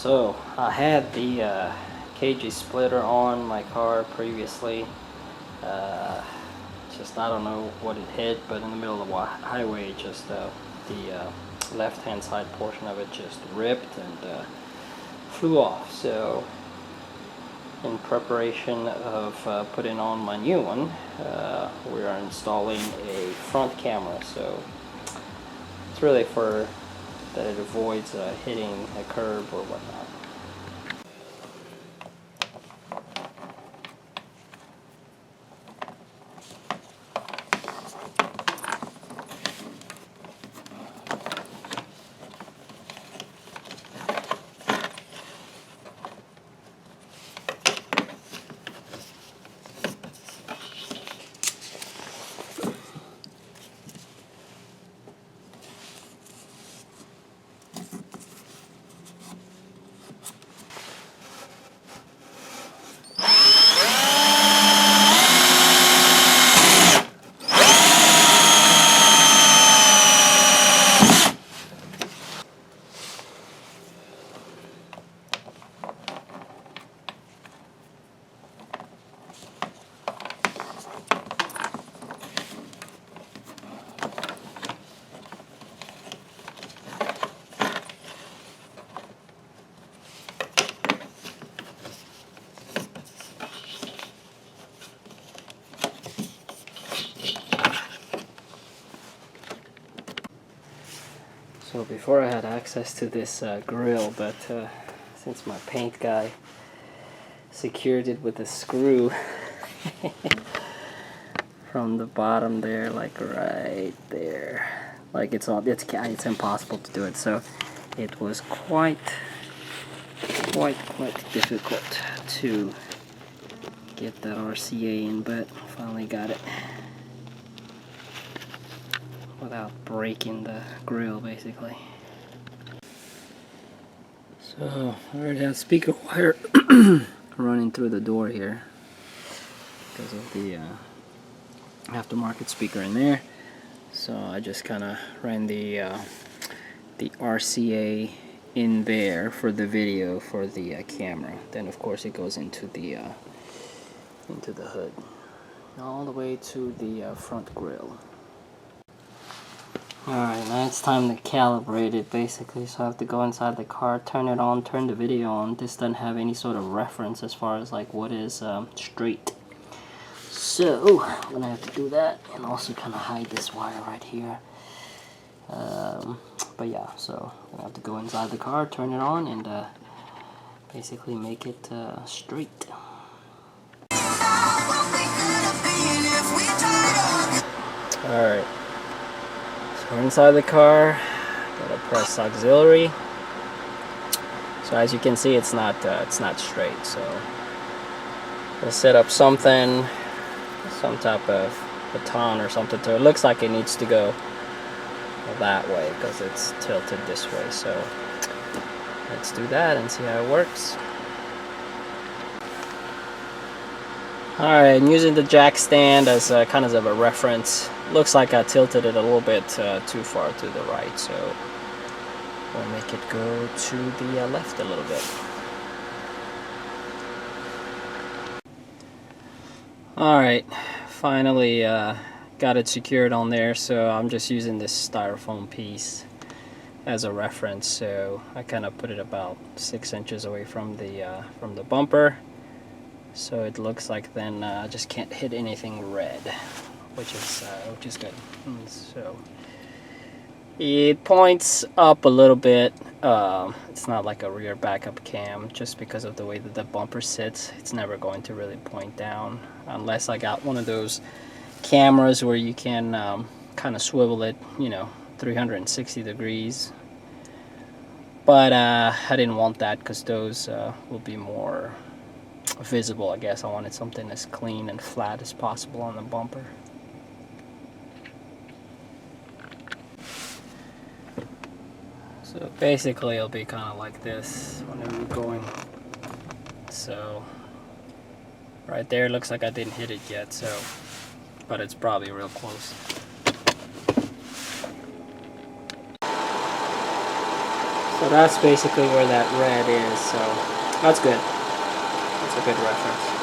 So I had the KG splitter on my car previously. Just I don't know what it hit, but in the middle of the highway, just the left-hand side portion of it just ripped and flew off. So in preparation of putting on my new one, we are installing a front camera. So it's really for that it avoids hitting a curb or whatnot. So before I had access to this grill, but since my paint guy secured it with a screw from the bottom there, like right there, like it's impossible to do it. So it was quite difficult to get that RCA in, but finally got it without breaking the grill, basically. So I already have speaker wire running through the door here because of the aftermarket speaker in there. So I just kind of ran the RCA in there for the video for the camera. Then of course it goes into the hood, all the way to the front grille. Alright, now it's time to calibrate it basically, so I have to go inside the car, turn it on, turn the video on. This doesn't have any sort of reference as far as like what is straight. So, I'm going to have to do that and also kind of hide this wire right here. But yeah, so I'm going to have to go inside the car, turn it on, and basically make it straight. Alright. So inside the car, gotta press auxiliary. So as you can see, it's not straight. So we'll set up something, some type of baton or something. So it looks like it needs to go that way because it's tilted this way. So let's do that and see how it works. Alright, and using the jack stand as kind of a reference, looks like I tilted it a little bit too far to the right, so we'll make it go to the left a little bit. Alright, finally got it secured on there, so I'm just using this styrofoam piece as a reference. So I kind of put it about 6 inches away from the bumper. So it looks like then I just can't hit anything red, which is good. So it points up a little bit. It's not like a rear backup cam, just because of the way that the bumper sits. It's never going to really point down unless I got one of those cameras where you can kind of swivel it, 360 degrees. But I didn't want that because those will be more visible, I guess. I wanted something as clean and flat as possible on the bumper. So basically it'll be kind of like this whenever you're going. So right there, looks like I didn't hit it yet, so, but it's probably real close. So that's basically where that red is, so that's good. That's a good reference.